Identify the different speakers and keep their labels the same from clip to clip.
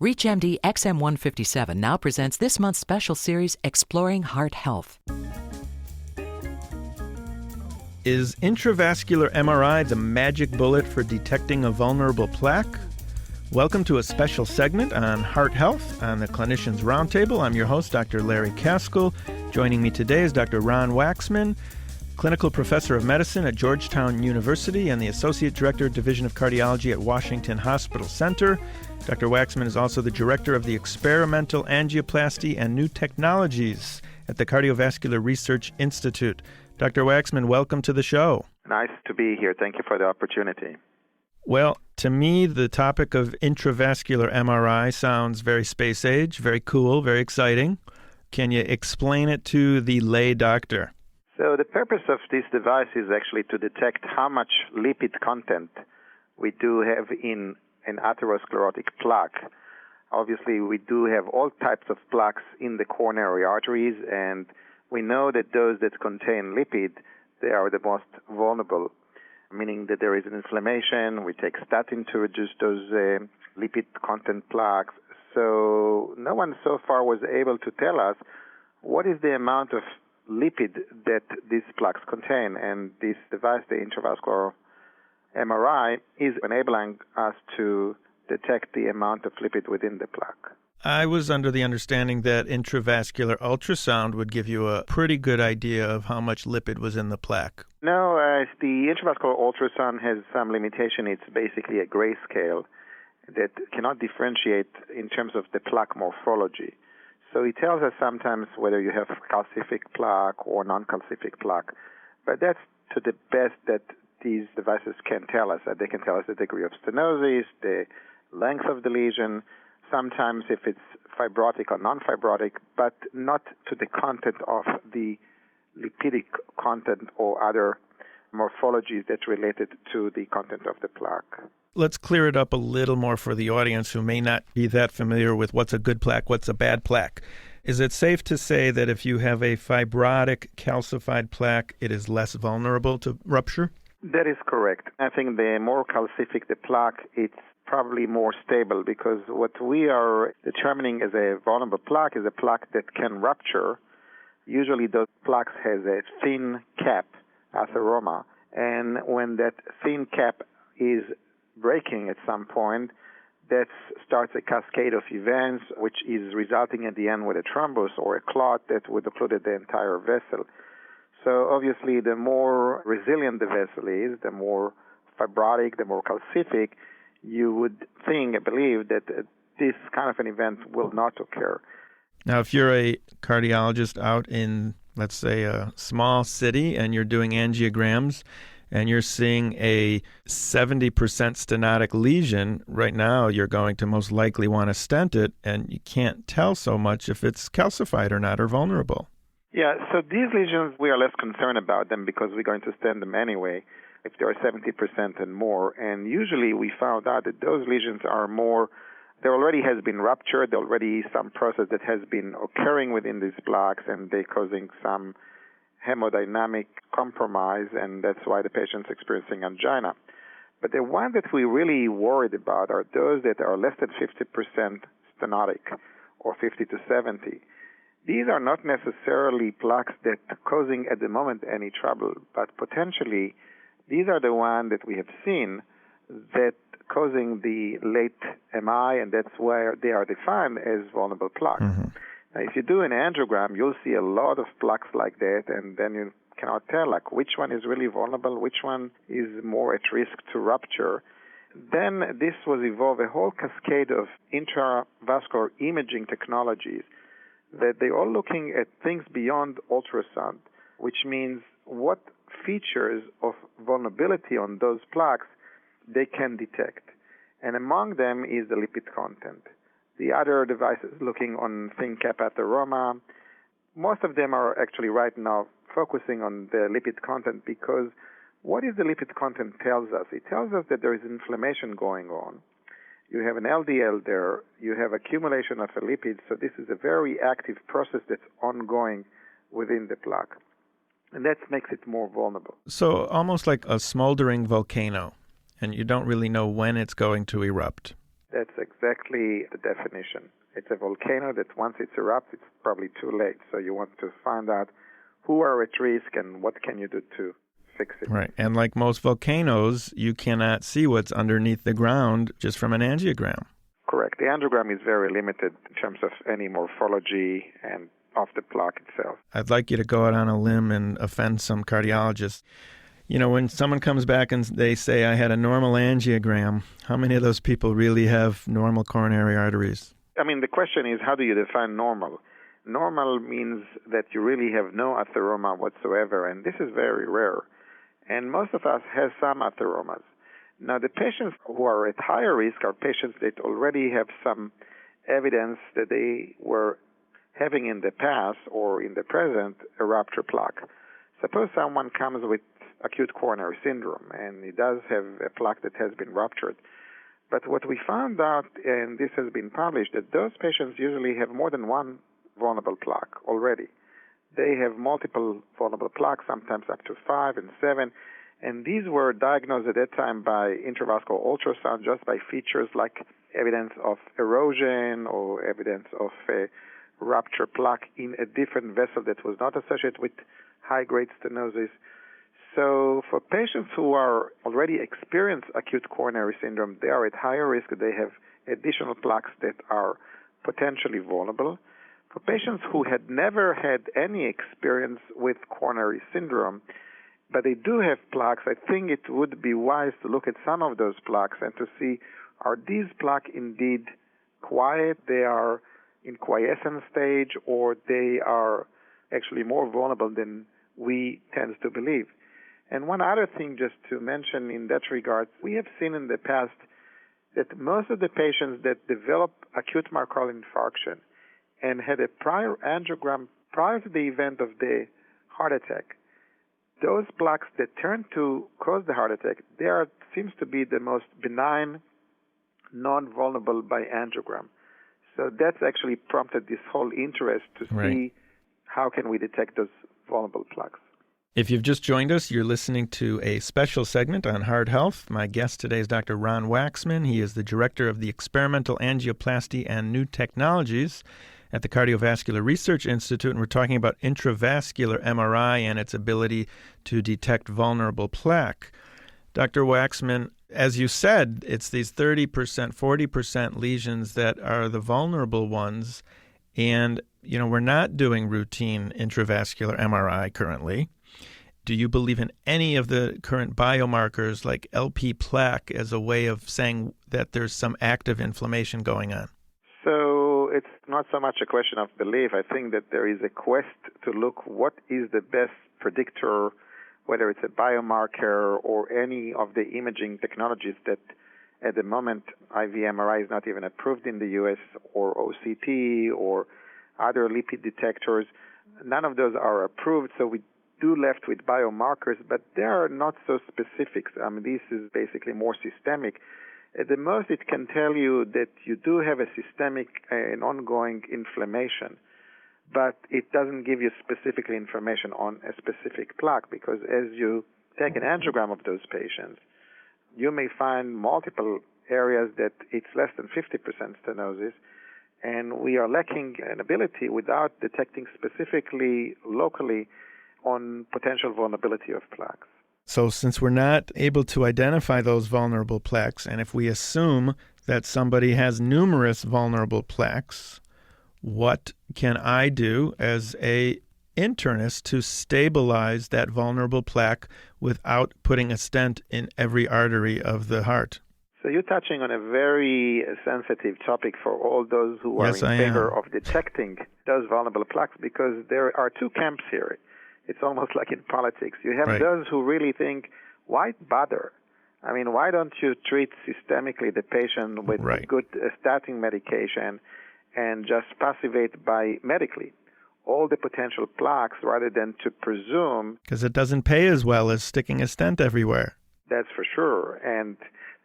Speaker 1: ReachMD XM157 now presents this month's special series, Exploring Heart Health.
Speaker 2: Is intravascular MRI the magic bullet for detecting a vulnerable plaque? Welcome to a special segment on heart health on the Clinicians Roundtable. I'm your host, Dr. Larry Kaskel. Joining me today is Dr. Ron Waksman, clinical professor of medicine at Georgetown University and the associate director, Division of Cardiology at Washington Hospital Center. Dr. Waksman is also the director of the Experimental Angioplasty and New Technologies at the Cardiovascular Research Institute. Dr. Waksman, welcome to the show.
Speaker 3: Nice to be here. Thank you for the opportunity.
Speaker 2: Well, to me, the topic of intravascular MRI sounds very space age, very cool, very exciting. Can you explain it to the lay doctor?
Speaker 3: So the purpose of this device is actually to detect how much lipid content we do have in an atherosclerotic plaque. Obviously, we do have all types of plaques in the coronary arteries, and we know that those that contain lipid, they are the most vulnerable, meaning that there is an inflammation. We take statin to reduce those lipid content plaques. So no one so far was able to tell us what is the amount of lipid that these plaques contain, and this device, the intravascular MRI, is enabling us to detect the amount of lipid within the plaque.
Speaker 2: I was under the understanding that intravascular ultrasound would give you a pretty good idea of how much lipid was in the plaque.
Speaker 3: No, the intravascular ultrasound has some limitation. It's basically a grayscale that cannot differentiate in terms of the plaque morphology. So it tells us sometimes whether you have calcific plaque or non-calcific plaque. But that's to the best that these devices can tell us. They can tell us the degree of stenosis, the length of the lesion, sometimes if it's fibrotic or non-fibrotic, but not to the content of the lipidic content or other morphologies that's related to the content of the plaque.
Speaker 2: Let's clear it up a little more for the audience who may not be that familiar with what's a good plaque, what's a bad plaque. Is it safe to say that if you have a fibrotic calcified plaque, it is less vulnerable to rupture?
Speaker 3: That is correct. I think the more calcific the plaque, it's probably more stable, because what we are determining as a vulnerable plaque is a plaque that can rupture. Usually those plaques has a thin cap, atheroma, and when that thin cap is breaking at some point, that starts a cascade of events which is resulting at the end with a thrombus or a clot that would occlude the entire vessel. So obviously the more resilient the vessel is, the more fibrotic, the more calcific, you would think and believe that this kind of an event will not occur.
Speaker 2: Now, if you're a cardiologist out in, let's say, a small city and you're doing angiograms and you're seeing a 70% stenotic lesion, right now you're going to most likely want to stent it, and you can't tell so much if it's calcified or not or vulnerable.
Speaker 3: Yeah, so these lesions, we are less concerned about them because we're going to stent them anyway if they are 70% and more. And usually we found out that those lesions are more, there already has been rupture, there already some process that has been occurring within these plaques, and they're causing some hemodynamic compromise, and that's why the patient's experiencing angina. But the one that we really worried about are those that are less than 50% stenotic or 50 to 70. These are not necessarily plaques that are causing at the moment any trouble, but potentially these are the ones that we have seen that causing the late MI, and that's where they are defined as vulnerable plaques.
Speaker 2: Mm-hmm.
Speaker 3: Now, if you do an angiogram, you'll see a lot of plaques like that, and then you cannot tell like which one is really vulnerable, which one is more at risk to rupture. Then this was evolved a whole cascade of intravascular imaging technologies that they're all looking at things beyond ultrasound, which means what features of vulnerability on those plaques they can detect. And among them is the lipid content. The other devices looking on thin cap atheroma, most of them are actually right now focusing on the lipid content, because what is the lipid content tells us? It tells us that there is inflammation going on. You have an LDL there, you have accumulation of a lipid, so this is a very active process that's ongoing within the plaque. And that makes it more vulnerable.
Speaker 2: So almost like a smoldering volcano, and you don't really know when it's going to erupt.
Speaker 3: That's exactly the definition. It's a volcano that once it erupts, it's probably too late. So you want to find out who are at risk and what can you do to fix it.
Speaker 2: Right. And like most volcanoes, you cannot see what's underneath the ground just from an angiogram.
Speaker 3: Correct. The angiogram is very limited in terms of any morphology and of the plaque itself.
Speaker 2: I'd like you to go out on a limb and offend some cardiologists. You know, when someone comes back and they say, I had a normal angiogram, how many of those people really have normal coronary arteries?
Speaker 3: I mean, the question is, how do you define normal? Normal means that you really have no atheroma whatsoever, and this is very rare. And most of us have some atheromas. Now, the patients who are at higher risk are patients that already have some evidence that they were having in the past or in the present a rupture plaque. Suppose someone comes with acute coronary syndrome, and he does have a plaque that has been ruptured. But what we found out, and this has been published, that those patients usually have more than one vulnerable plaque already. They have multiple vulnerable plaques, sometimes up to 5 and 7, and these were diagnosed at that time by intravascular ultrasound just by features like evidence of erosion or evidence of a rupture plaque in a different vessel that was not associated with high-grade stenosis. So for patients who are already experienced acute coronary syndrome, they are at higher risk. They have additional plaques that are potentially vulnerable. For patients who had never had any experience with coronary syndrome, but they do have plaques, I think it would be wise to look at some of those plaques and to see, are these plaques indeed quiet, they are in quiescent stage, or they are actually more vulnerable than we tend to believe. And one other thing just to mention in that regard, we have seen in the past that most of the patients that develop acute myocardial infarction and had a prior angiogram prior to the event of the heart attack, those plaques that turn to cause the heart attack, they seems to be the most benign, non-vulnerable by angiogram. So that's actually prompted this whole interest to see how can we detect those vulnerable plaques.
Speaker 2: If you've just joined us, you're listening to a special segment on heart health. My guest today is Dr. Ron Waksman. He is the director of the Experimental Angioplasty and New Technologies at the Cardiovascular Research Institute, and we're talking about intravascular MRI and its ability to detect vulnerable plaque. Dr. Waksman, as you said, it's these 30%, 40% lesions that are the vulnerable ones, and we're not doing routine intravascular MRI currently. Do you believe in any of the current biomarkers like LP plaque as a way of saying that there's some active inflammation going on?
Speaker 3: So it's not so much a question of belief. I think that there is a quest to look what is the best predictor, whether it's a biomarker or any of the imaging technologies that at the moment IV MRI is not even approved in the U.S., or OCT or other lipid detectors. None of those are approved, so we do left with biomarkers, but they are not so specific. I mean, this is basically more systemic. At the most, it can tell you that you do have a systemic and ongoing inflammation, but it doesn't give you specifically information on a specific plaque, because as you take an angiogram of those patients, you may find multiple areas that it's less than 50% stenosis, and we are lacking an ability without detecting specifically locally on potential vulnerability of plaques.
Speaker 2: So since we're not able to identify those vulnerable plaques, and if we assume that somebody has numerous vulnerable plaques, what can I do as a internist to stabilize that vulnerable plaque without putting a stent in every artery of the heart?
Speaker 3: So you're touching on a very sensitive topic for all those who are in favor of detecting those vulnerable plaques, because there are two camps here. It's almost like in politics. You have those who really think, why bother? I mean, why don't you treat systemically the patient with good statin medication and just passivate by medically all the potential plaques rather than to presume?
Speaker 2: Because it doesn't pay as well as sticking a stent everywhere.
Speaker 3: That's for sure. And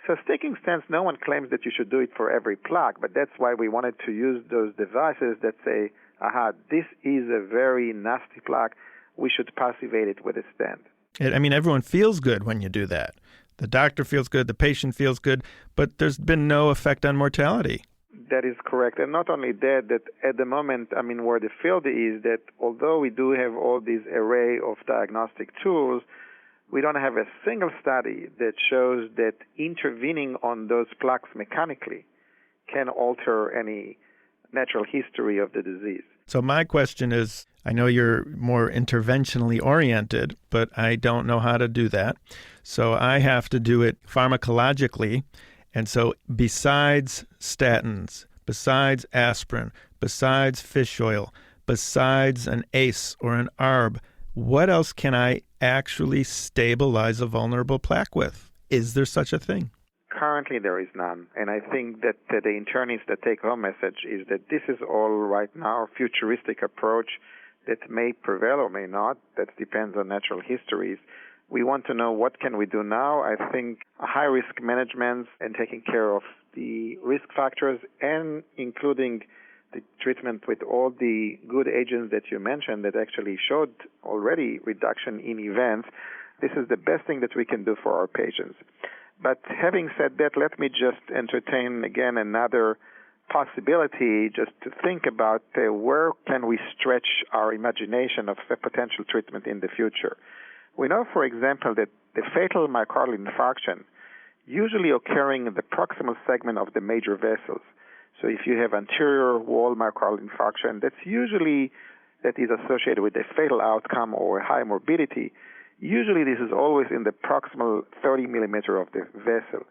Speaker 3: so sticking stents, no one claims that you should do it for every plaque, but that's why we wanted to use those devices that say, aha, this is a very nasty plaque. We should passivate it with a stent.
Speaker 2: I mean, everyone feels good when you do that. The doctor feels good, the patient feels good, but there's been no effect on mortality.
Speaker 3: That is correct. And not only that, that at the moment, where the field is that although we do have all these array of diagnostic tools, we don't have a single study that shows that intervening on those plaques mechanically can alter any natural history of the disease.
Speaker 2: So my question is, I know you're more interventionally oriented, but I don't know how to do that. So I have to do it pharmacologically. And so besides statins, besides aspirin, besides fish oil, besides an ACE or an ARB, what else can I actually stabilize a vulnerable plaque with? Is there such a thing?
Speaker 3: Currently, there is none. And I think that the internist, the take-home message is that this is all right now a futuristic approach that may prevail or may not. That depends on natural histories. We want to know what can we do now. I think high-risk management and taking care of the risk factors and including the treatment with all the good agents that you mentioned that actually showed already reduction in events, this is the best thing that we can do for our patients. But having said that, let me just entertain again another possibility just to think about where can we stretch our imagination of a potential treatment in the future. We know, for example, that the fatal myocardial infarction usually occurring in the proximal segment of the major vessels. So if you have anterior wall myocardial infarction, that is associated with a fatal outcome or a high morbidity. Usually this is always in the proximal 30 millimeter of the vessel.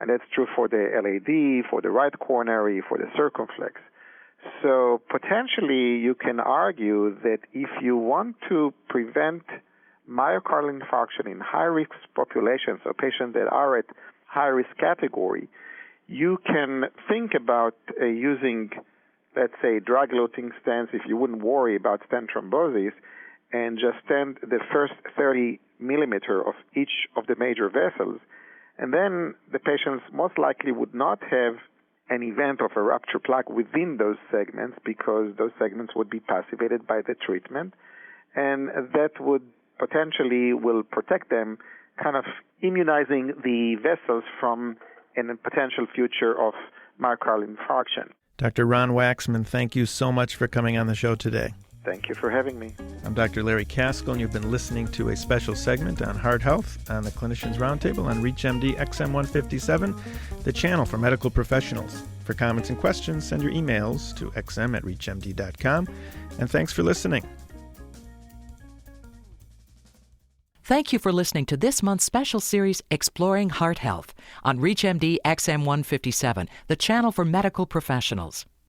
Speaker 3: And that's true for the LAD, for the right coronary, for the circumflex. So potentially you can argue that if you want to prevent myocardial infarction in high-risk populations, so patients that are at high-risk category, you can think about using, let's say, drug-eluting stents if you wouldn't worry about stent thrombosis, and just stent the first 30 millimeter of each of the major vessels. And then the patients most likely would not have an event of a rupture plaque within those segments because those segments would be passivated by the treatment. And that would potentially will protect them, kind of immunizing the vessels from a potential future of myocardial infarction.
Speaker 2: Dr. Ron Waksman, thank you so much for coming on the show today.
Speaker 3: Thank you for having me.
Speaker 2: I'm Dr. Larry Kaskel, and you've been listening to a special segment on heart health on the Clinicians Roundtable on ReachMD XM157, the channel for medical professionals. For comments and questions, send your emails to xm@reachmd.com. And thanks for listening.
Speaker 1: Thank you for listening to this month's special series, Exploring Heart Health, on ReachMD XM157, the channel for medical professionals.